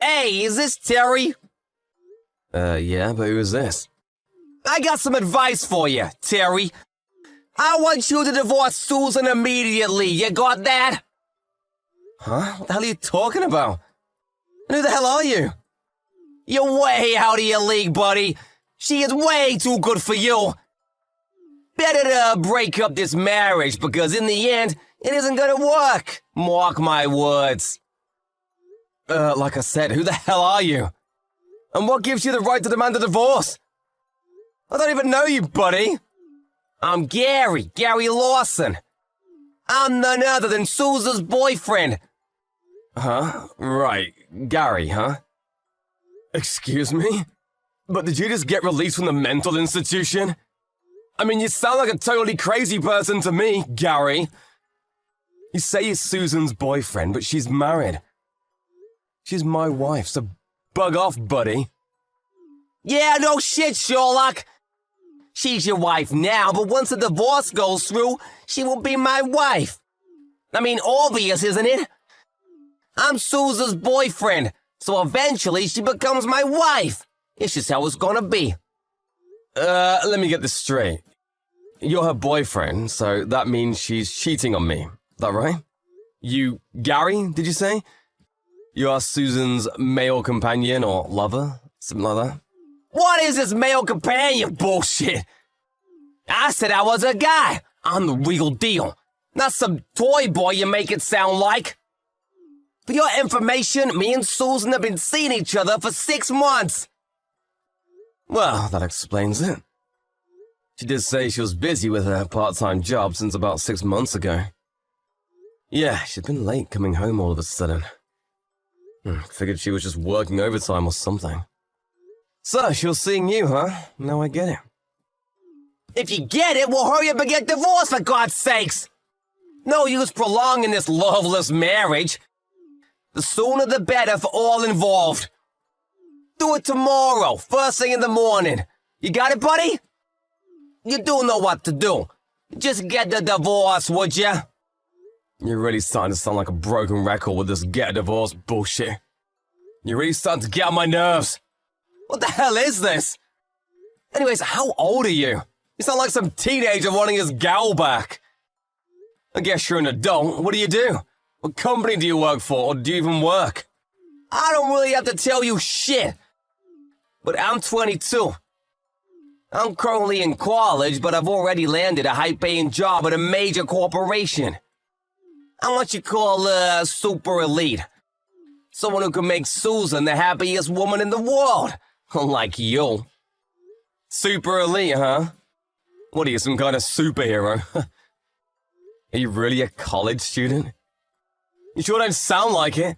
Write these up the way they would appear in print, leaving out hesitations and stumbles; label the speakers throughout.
Speaker 1: Hey, is this Terry?
Speaker 2: Yeah, but who is this?
Speaker 1: I got some advice for you, Terry. I want you to divorce Susan immediately. You got that?
Speaker 2: Huh? What the hell are you talking about?
Speaker 1: Who the hell are you? You're way out of your league, buddy. She is way too good for you. Better to break up this marriage because in the end, it isn't gonna work. Mark my words.
Speaker 2: Like I said, who the hell are you? And what gives you the right to demand a divorce? I don't even know you, buddy.
Speaker 1: I'm Gary Lawson. I'm none other than Susan's boyfriend.
Speaker 2: Huh? Right, Gary, huh? Excuse me? But did you just get released from the mental institution? I mean, you sound like a totally crazy person to me, Gary. You say you're Susan's boyfriend, but she's married. She's my wife, so bug off, buddy.
Speaker 1: Yeah, no shit, Sherlock. She's your wife now, but once the divorce goes through, she will be my wife. I mean, obvious, isn't it? I'm Susan's boyfriend, so eventually she becomes my wife. It's just how it's gonna be.
Speaker 2: Let me get this straight. You're her boyfriend, so that means she's cheating on me. Is that right? You, Gary, did you say? You are Susan's male companion or lover? Something like that?
Speaker 1: What is this male companion bullshit? I said I was a guy. I'm the real deal. Not some toy boy you make it sound like. For your information, me and Susan have been seeing each other for 6 months.
Speaker 2: Well, that explains it. She did say she was busy with her part-time job since about 6 months ago. Yeah, she'd been late coming home all of a sudden. Figured she was just working overtime or something. So, she was seeing you, huh? Now I get it.
Speaker 1: If you get it, we'll hurry up and get divorced, for God's sakes! No use prolonging this loveless marriage. The sooner the better for all involved. Do it tomorrow, first thing in the morning. You got it, buddy? You do know what to do. Just get the divorce, would ya?
Speaker 2: You're really starting to sound like a broken record with this get a divorce bullshit. You're really starting to get on my nerves.
Speaker 1: What the hell is this?
Speaker 2: Anyways, how old are you? You sound like some teenager wanting his gal back. I guess you're an adult. What do you do? What company do you work for, or do you even work?
Speaker 1: I don't really have to tell you shit. But I'm 22. I'm currently in college, but I've already landed a high-paying job at a major corporation. I'm what you call super elite. Someone who can make Susan the happiest woman in the world. Like you.
Speaker 2: Super elite, huh? What are you, some kind of superhero? Are you really a college student? You sure don't sound like it.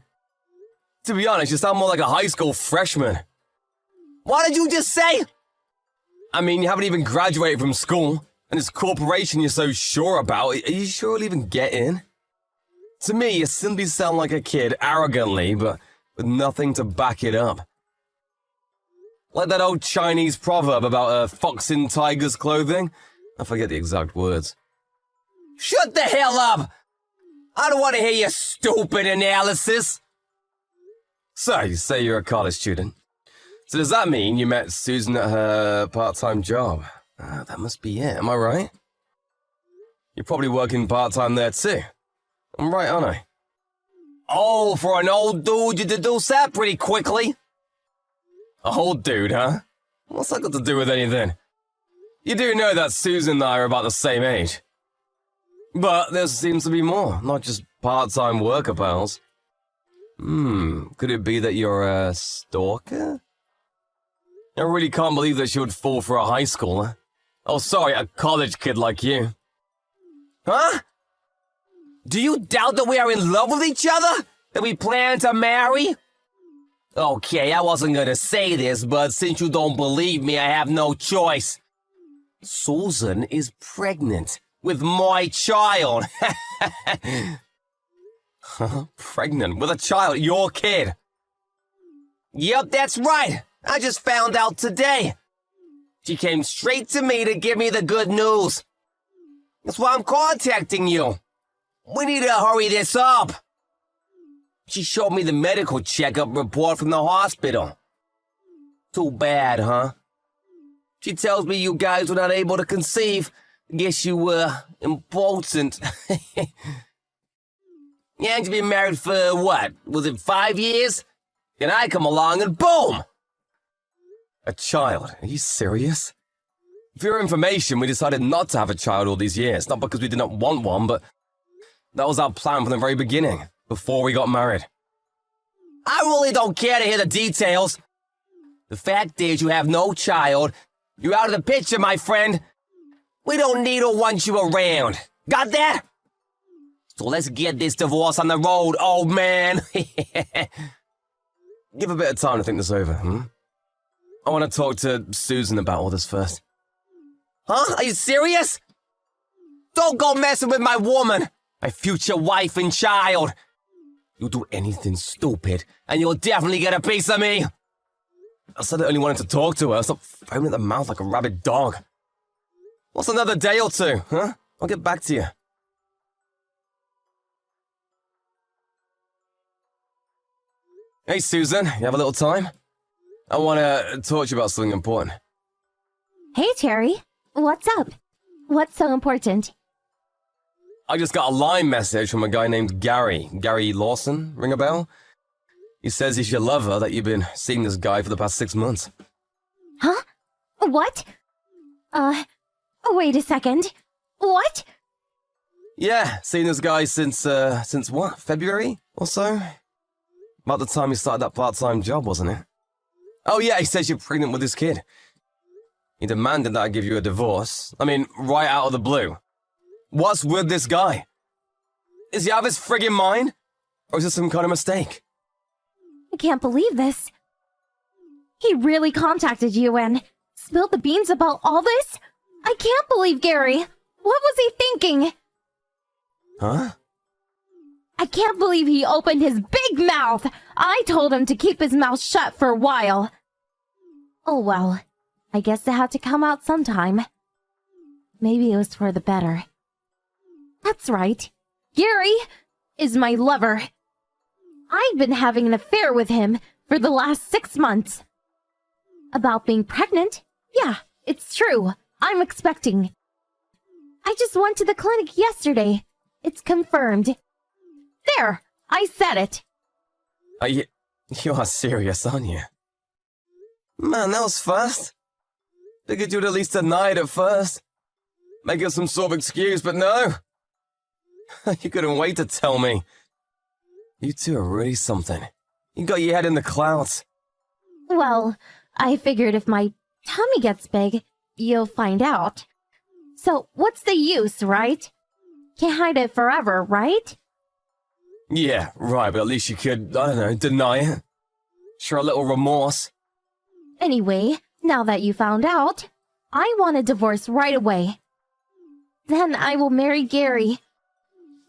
Speaker 2: To be honest, you sound more like a high school freshman.
Speaker 1: What did you just say?
Speaker 2: I mean, you haven't even graduated from school, and this corporation you're so sure about, are you sure you'll even get in? To me, you simply sound like a kid arrogantly, but with nothing to back it up. Like that old Chinese proverb about a fox in tiger's clothing. I forget the exact words.
Speaker 1: Shut the hell up! I don't want to hear your stupid analysis.
Speaker 2: So, you say you're a college student. So does that mean you met Susan at her part-time job? That must be it, am I right? You're probably working part-time there too. I'm right, aren't I?
Speaker 1: Oh, for an old dude, you deduce that pretty quickly.
Speaker 2: A old dude, huh? What's that got to do with anything? You do know that Susan and I are about the same age. But there seems to be more, not just part-time worker pals. Could it be that you're a stalker? I really can't believe that she would fall for a high schooler. Oh, sorry, a college kid like you.
Speaker 1: Huh? Do you doubt that we are in love with each other? That we plan to marry? Okay, I wasn't gonna say this, but since you don't believe me, I have no choice. Susan is pregnant with my child.
Speaker 2: Pregnant with a child, your kid?
Speaker 1: Yep, that's right. I just found out today. She came straight to me to give me the good news. That's why I'm contacting you. We need to hurry this up. She showed me the medical checkup report from the hospital. Too bad, huh? She tells me you guys were not able to conceive. Guess you were impotent. Yeah, you've been married for what? Was it 5 years? And I come along and boom!
Speaker 2: A child? Are you serious? For your information, we decided not to have a child all these years. Not because we did not want one, but that was our plan from the very beginning, before we got married.
Speaker 1: I really don't care to hear the details. The fact is you have no child. You're out of the picture, my friend. We don't need or want you around. Got that? So let's get this divorce on the road, old man.
Speaker 2: Give a bit of time to think this over, I want to talk to Susan about all this first.
Speaker 1: Huh? Are you serious? Don't go messing with my woman, my future wife and child. You do anything stupid, and you'll definitely get a piece of me.
Speaker 2: I said I only wanted to talk to her. Stop foaming at the mouth like a rabid dog. What's another day or two, huh? I'll get back to you. Hey, Susan, you have a little time? I want to talk to you about something important.
Speaker 3: Hey, Terry. What's up? What's so important?
Speaker 2: I just got a line message from a guy named Gary. Gary Lawson, ring a bell? He says he's your lover, that you've been seeing this guy for the past 6 months.
Speaker 3: Huh? What? Wait a second. What?
Speaker 2: Yeah, seen this guy since what? February or so? About the time he started that part-time job, wasn't it? Oh yeah, he says you're pregnant with his kid. He demanded that I give you a divorce. I mean, right out of the blue. What's with this guy? Is he out of his friggin' mind? Or is this some kind of mistake?
Speaker 3: I can't believe this. He really contacted you and spilled the beans about all this? I can't believe Gary. What was he thinking?
Speaker 2: Huh?
Speaker 3: I can't believe he opened his big mouth. I told him to keep his mouth shut for a while. Oh well, I guess it had to come out sometime. Maybe it was for the better. That's right. Gary is my lover. I've been having an affair with him for the last 6 months. About being pregnant? Yeah, it's true. I'm expecting. I just went to the clinic yesterday. It's confirmed. There, I said it.
Speaker 2: You are serious, aren't you? Man, that was fast. Figured you'd at least deny it at first. Make it some sort of excuse, but no. You couldn't wait to tell me. You two are really something. You got your head in the clouds.
Speaker 3: Well, I figured if my tummy gets big, you'll find out. So what's the use, right? Can't hide it forever, right?
Speaker 2: Yeah, right, but at least you could, I don't know, deny it. Show a little remorse.
Speaker 3: Anyway, now that you found out, I want a divorce right away. Then I will marry Gary.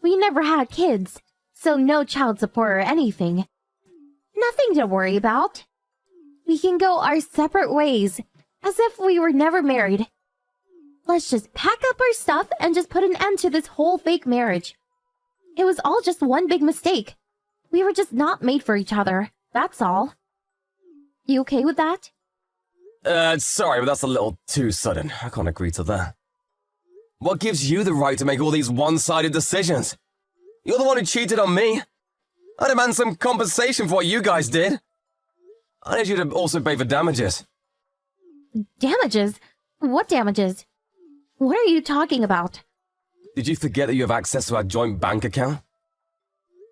Speaker 3: We never had kids, so no child support or anything. Nothing to worry about. We can go our separate ways, as if we were never married. Let's just pack up our stuff and just put an end to this whole fake marriage. It was all just one big mistake. We were just not made for each other, that's all. You okay with that?
Speaker 2: Sorry, but that's a little too sudden. I can't agree to that. What gives you the right to make all these one-sided decisions? You're the one who cheated on me. I demand some compensation for what you guys did. I need you to also pay for damages.
Speaker 3: Damages? What damages? What are you talking about?
Speaker 2: Did you forget that you have access to our joint bank account?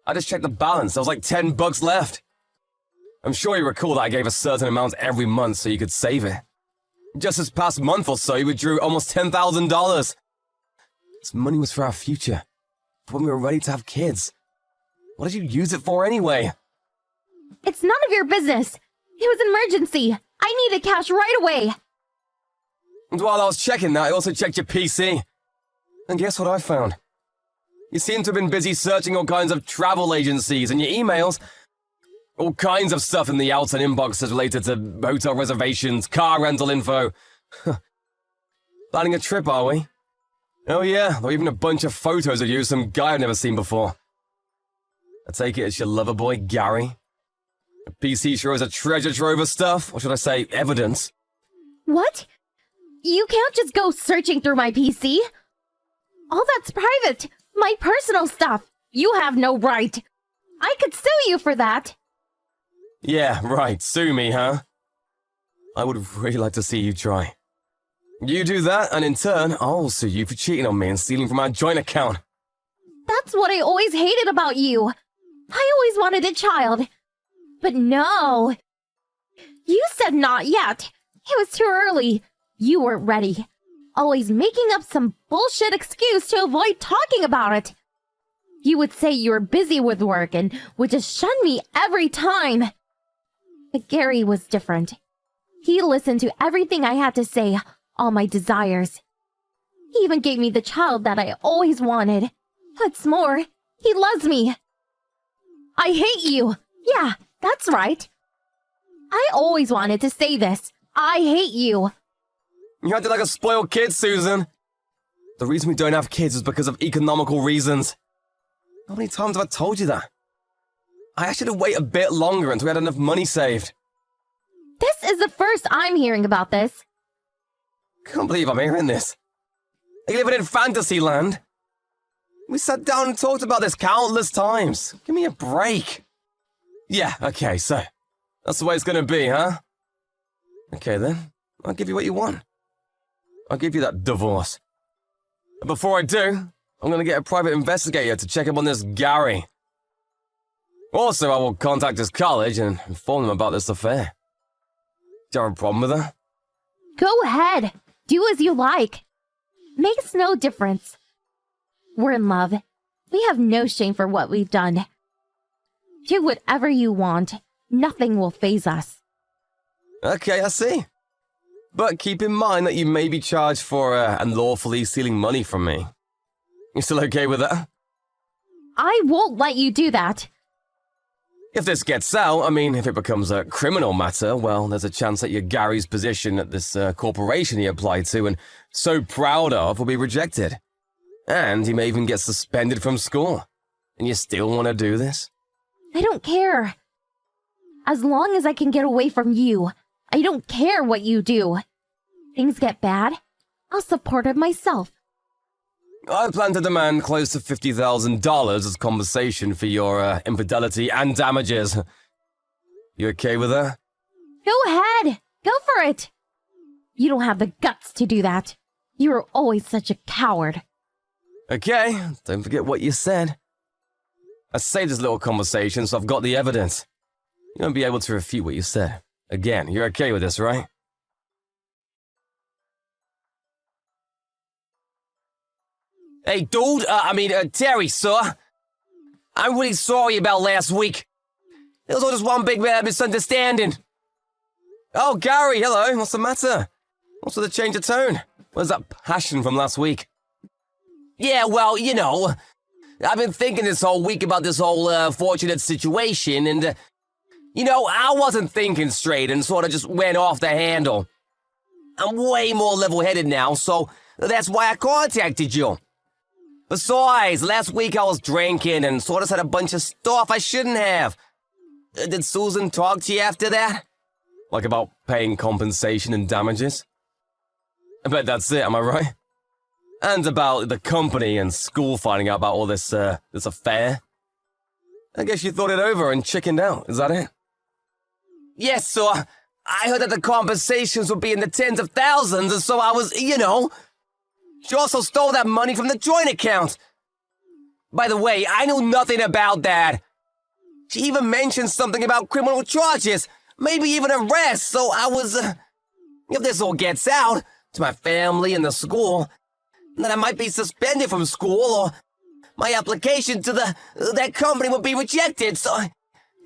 Speaker 2: I just checked the balance. There was like $10 left. I'm sure you recall that I gave a certain amount every month so you could save it. Just this past month or so, you withdrew almost $10,000. This money was for our future, for when we were ready to have kids. What did you use it for anyway?
Speaker 3: It's none of your business. It was an emergency. I needed cash right away.
Speaker 2: And while I was checking that, I also checked your PC. And guess what I found? You seem to have been busy searching all kinds of travel agencies and your emails. All kinds of stuff in the outside inboxes related to hotel reservations, car rental info. Planning a trip, are we? Oh yeah, there were even a bunch of photos of you with some guy I've never seen before. I take it it's your lover boy, Gary. A PC sure is a treasure trove of stuff, or should I say, evidence.
Speaker 3: What? You can't just go searching through my PC. All that's private. My personal stuff. You have no right. I could sue you for that.
Speaker 2: Yeah, right, sue me, huh? I would really like to see you try. You do that, and in turn, I'll sue you for cheating on me and stealing from our joint account.
Speaker 3: That's what I always hated about you. I always wanted a child. But no. You said not yet. It was too early. You weren't ready. Always making up some bullshit excuse to avoid talking about it. You would say you were busy with work and would just shun me every time. But Gary was different. He listened to everything I had to say, all my desires. He even gave me the child that I always wanted. What's more, he loves me. I hate you. Yeah, that's right. I always wanted to say this. I hate you.
Speaker 2: You acted like a spoiled kid, Susan. The reason we don't have kids is because of economical reasons. How many times have I told you that? I asked you to wait a bit longer until we had enough money saved.
Speaker 3: This is the first I'm hearing about this.
Speaker 2: Can't believe I'm hearing this. Are you living in fantasy land? We sat down and talked about this countless times. Give me a break. Yeah, okay, so that's the way it's gonna be, huh? Okay then, I'll give you what you want. I'll give you that divorce. But before I do, I'm gonna get a private investigator to check up on this Gary. Also, I will contact his college and inform them about this affair. Do you have a problem with that?
Speaker 3: Go ahead. Do as you like. Makes no difference. We're in love. We have no shame for what we've done. Do whatever you want. Nothing will faze us.
Speaker 2: Okay, I see. But keep in mind that you may be charged for unlawfully stealing money from me. You still okay with that?
Speaker 3: I won't let you do that.
Speaker 2: If this gets out, I mean, if it becomes a criminal matter, well, there's a chance that your Gary's position at this corporation he applied to and so proud of will be rejected. And he may even get suspended from school. And you still want to do this?
Speaker 3: I don't care. As long as I can get away from you, I don't care what you do. Things get bad, I'll support it myself.
Speaker 2: I plan to demand close to $50,000 as compensation for your infidelity and damages. You okay with that?
Speaker 3: Go ahead. Go for it. You don't have the guts to do that. You were always such a coward.
Speaker 2: Okay, don't forget what you said. I saved this little conversation, so I've got the evidence. You won't be able to refute what you said. Again, you're okay with this, right?
Speaker 1: Hey, dude, Terry, sir. I'm really sorry about last week. It was all just one big misunderstanding.
Speaker 2: Oh, Gary, hello. What's the matter? What's with the change of tone? Where's that passion from last week?
Speaker 1: Yeah, well, you know, I've been thinking this whole week about this whole fortunate situation, and, I wasn't thinking straight and sort of just went off the handle. I'm way more level-headed now, so that's why I contacted you. Besides, last week I was drinking and sort of said a bunch of stuff I shouldn't have. Did Susan talk to you after that?
Speaker 2: Like about paying compensation and damages? I bet that's it, am I right? And about the company and school finding out about all this affair? I guess you thought it over and chickened out, is that it?
Speaker 1: Yes, sir. I heard that the compensations would be in the tens of thousands, and so I was, She also stole that money from the joint account. By the way, I knew nothing about that. She even mentioned something about criminal charges, maybe even arrest, so I was, if this all gets out to my family and the school, then I might be suspended from school, or my application to that company would be rejected, so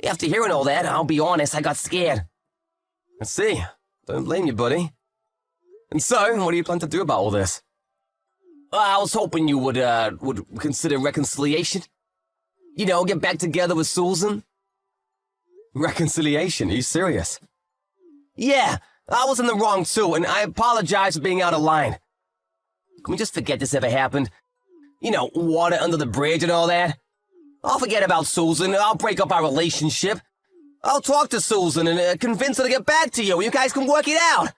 Speaker 1: after hearing all that, I'll be honest, I got scared.
Speaker 2: I see. Don't blame you, buddy. And so, what do you plan to do about all this?
Speaker 1: I was hoping you would consider reconciliation. Get back together with Susan.
Speaker 2: Reconciliation? Are you serious?
Speaker 1: Yeah, I was in the wrong too, and I apologize for being out of line. Can we just forget this ever happened? Water under the bridge and all that? I'll forget about Susan, I'll break up our relationship. I'll talk to Susan and convince her to get back to you. You guys can work it out.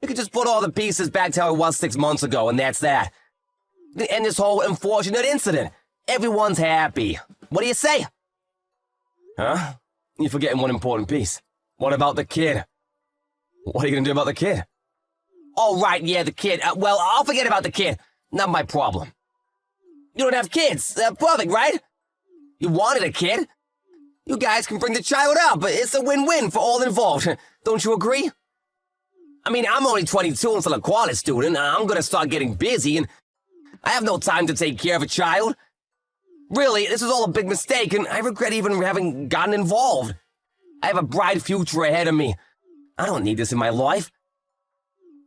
Speaker 1: You can just put all the pieces back to how it was 6 months ago, and that's that. And this whole unfortunate incident. Everyone's happy. What do you say?
Speaker 2: Huh? You're forgetting one important piece. What about the kid? What are you gonna do about the kid?
Speaker 1: Oh, right, yeah, the kid. Well, I'll forget about the kid. Not my problem. You don't have kids. Perfect, right? You wanted a kid. You guys can bring the child up. It's a win-win for all involved. Don't you agree? I mean, I'm only 22 and still a college student. I'm gonna start getting busy, and I have no time to take care of a child. Really, this is all a big mistake, and I regret even having gotten involved. I have a bright future ahead of me. I don't need this in my life.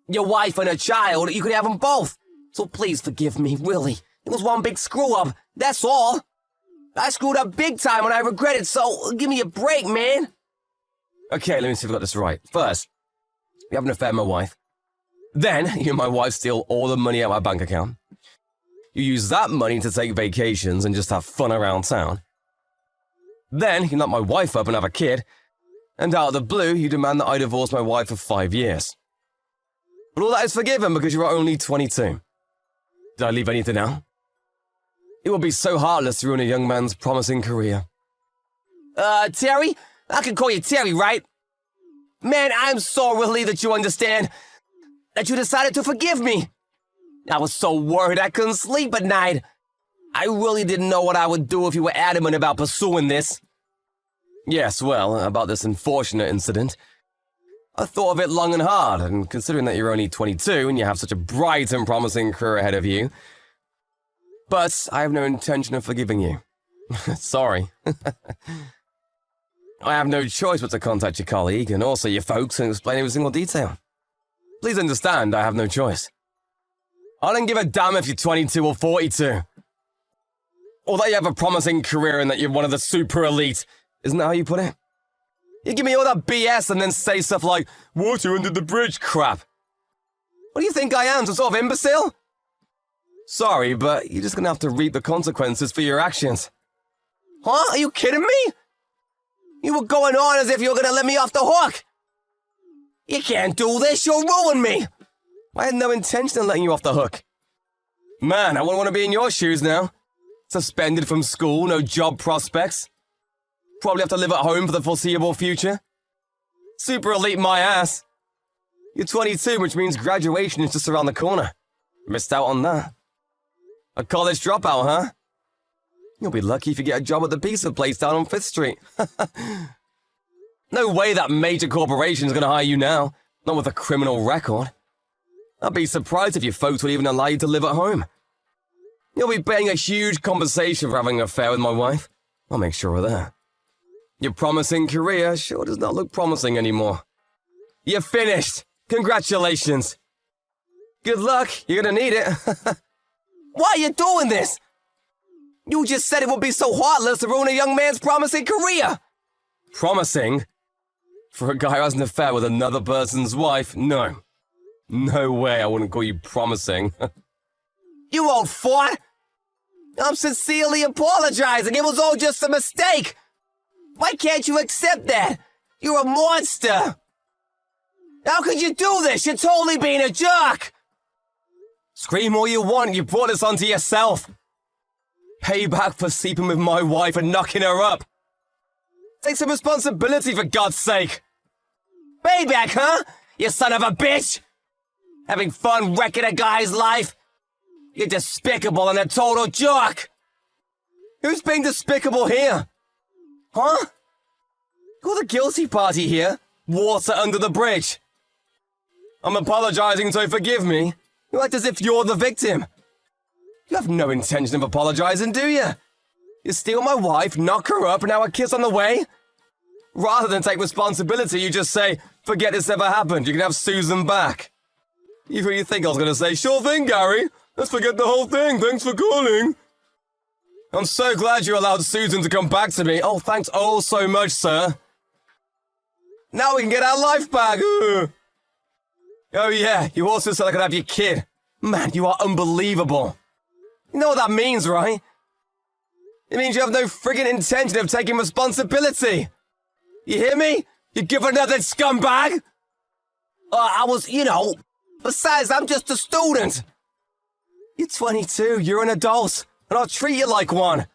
Speaker 1: Your wife and a child, you could have them both. So please forgive me, really. It was one big screw-up, that's all. I screwed up big time and I regret it, so give me a break, man.
Speaker 2: Okay, let me see if I got this right. First, you have an affair with my wife. Then, you and my wife steal all the money out of my bank account. You use that money to take vacations and just have fun around town. Then, you knock my wife up and have a kid. And out of the blue, you demand that I divorce my wife for 5 years. But all that is forgiven because you are only 22. Did I leave anything out? It would be so heartless to ruin a young man's promising career.
Speaker 1: Terry? I can call you Terry, right? Man, I'm so relieved that you understand. That you decided to forgive me. I was so worried I couldn't sleep at night. I really didn't know what I would do if you were adamant about pursuing this.
Speaker 2: Yes, well, about this unfortunate incident. I thought of it long and hard, and considering that you're only 22 and you have such a bright and promising career ahead of you. But I have no intention of forgiving you. Sorry. I have no choice but to contact your colleague and also your folks and explain every single detail. Please understand, I have no choice. I don't give a damn if you're 22 or 42. Or that you have a promising career and that you're one of the super elite. Isn't that how you put it? You give me all that BS and then say stuff like, water under the bridge crap. What do you think I am, some sort of imbecile? Sorry, but you're just gonna have to reap the consequences for your actions.
Speaker 1: Huh? Are you kidding me? You were going on as if you were gonna let me off the hook. You can't do this, you'll ruin me.
Speaker 2: I had no intention of letting you off the hook. Man, I wouldn't want to be in your shoes now. Suspended from school, no job prospects. Probably have to live at home for the foreseeable future. Super elite my ass. You're 22, which means graduation is just around the corner. Missed out on that. A college dropout, huh? You'll be lucky if you get a job at the pizza place down on 5th Street. No way that major corporation's gonna hire you now. Not with a criminal record. I'd be surprised if your folks would even allow you to live at home. You'll be paying a huge compensation for having an affair with my wife. I'll make sure of that. Your promising career sure does not look promising anymore. You're finished! Congratulations! Good luck, you're gonna need it.
Speaker 1: Why are you doing this? You just said it would be so heartless to ruin a young man's promising career.
Speaker 2: Promising? For a guy who has an affair with another person's wife? No. No way I wouldn't call you promising.
Speaker 1: You old fart! I'm sincerely apologizing. It was all just a mistake. Why can't you accept that? You're a monster. How could you do this? You're totally being a jerk.
Speaker 2: Scream all you want, you brought this onto yourself. Payback for sleeping with my wife and knocking her up. Take some responsibility for God's sake.
Speaker 1: Payback, huh? You son of a bitch! Having fun wrecking a guy's life? You're despicable and a total jerk!
Speaker 2: Who's being despicable here?
Speaker 1: Huh?
Speaker 2: You're the guilty party here. Water under the bridge. I'm apologizing, so forgive me. You act as if you're the victim. You have no intention of apologizing, do you? You steal my wife, knock her up, and now a kiss on the way? Rather than take responsibility, you just say, forget this ever happened, you can have Susan back. You really think I was gonna say, sure thing, Gary. Let's forget the whole thing, thanks for calling. I'm so glad you allowed Susan to come back to me. Oh, thanks oh so much, sir. Now we can get our life back. Ugh. Oh yeah, you also said I could have your kid. Man, you are unbelievable. You know what that means, right? It means you have no friggin' intention of taking responsibility. You hear me? You give another scumbag?
Speaker 1: I was, besides, I'm just a student.
Speaker 2: You're 22, you're an adult, and I'll treat you like one.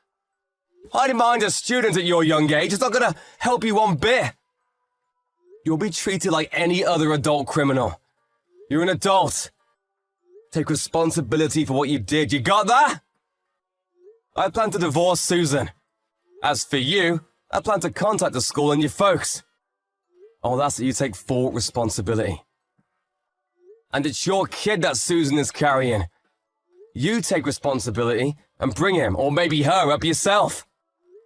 Speaker 2: Hiding behind a student at your young age is not gonna help you one bit. You'll be treated like any other adult criminal. You're an adult. Take responsibility for what you did, you got that? I plan to divorce Susan. As for you, I plan to contact the school and your folks. I'll ask that you take full responsibility. And it's your kid that Susan is carrying. You take responsibility and bring him, or maybe her, up yourself.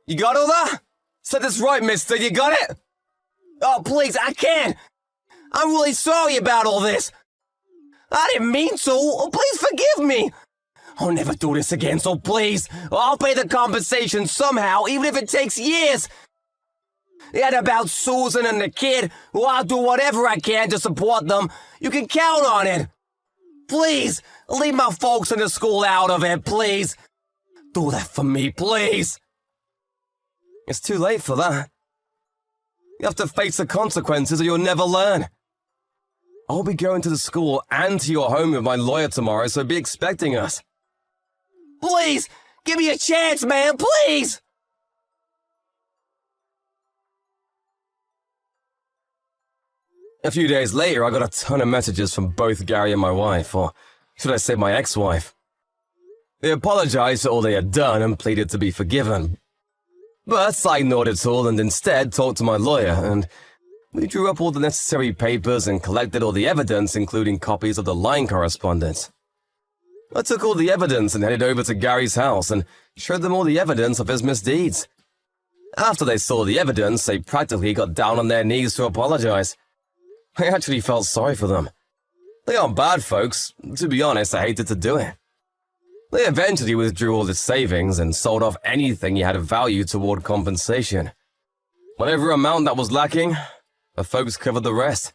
Speaker 2: You got all that? Said this right, mister, you got it?
Speaker 1: Oh, please, I can't. I'm really sorry about all this. I didn't mean to. Oh, please forgive me. I'll never do this again, so please, I'll pay the compensation somehow, even if it takes years. And about Susan and the kid, well, I'll do whatever I can to support them. You can count on it. Please, leave my folks in the school out of it, please. Do that for me, please.
Speaker 2: It's too late for that. You have to face the consequences or you'll never learn. I'll be going to the school and to your home with my lawyer tomorrow, so be expecting us.
Speaker 1: Please, give me a chance, man, please!
Speaker 2: A few days later, I got a ton of messages from both Gary and my wife, or should I say my ex-wife. They apologized for all they had done and pleaded to be forgiven. But I ignored it all and instead talked to my lawyer, and we drew up all the necessary papers and collected all the evidence, including copies of the line correspondence. I took all the evidence and headed over to Gary's house and showed them all the evidence of his misdeeds. After they saw the evidence, they practically got down on their knees to apologize. I actually felt sorry for them. They aren't bad folks. To be honest, I hated to do it. They eventually withdrew all the savings and sold off anything he had of value toward compensation. Whatever amount that was lacking, the folks covered the rest.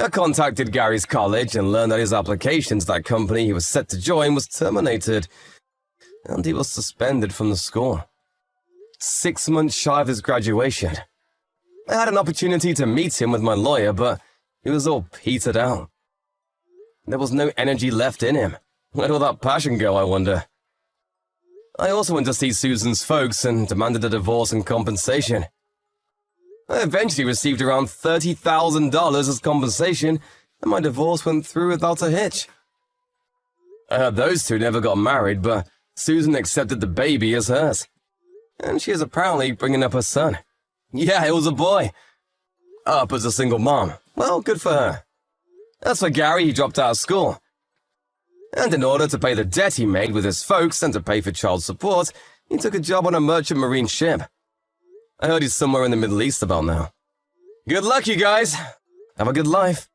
Speaker 2: I contacted Gary's college and learned that his application to that company he was set to join was terminated, and he was suspended from the school. 6 months shy of his graduation. I had an opportunity to meet him with my lawyer, but he was all petered out. There was no energy left in him. Where'd all that passion go, I wonder? I also went to see Susan's folks and demanded a divorce and compensation. I eventually received around $30,000 as compensation, and my divorce went through without a hitch. I heard those two never got married, but Susan accepted the baby as hers. And she is apparently bringing up her son. Yeah, it was a boy. Up as a single mom. Well, good for her. As for Gary, he dropped out of school. And in order to pay the debt he made with his folks and to pay for child support, he took a job on a merchant marine ship. I heard he's somewhere in the Middle East about now. Good luck, you guys. Have a good life.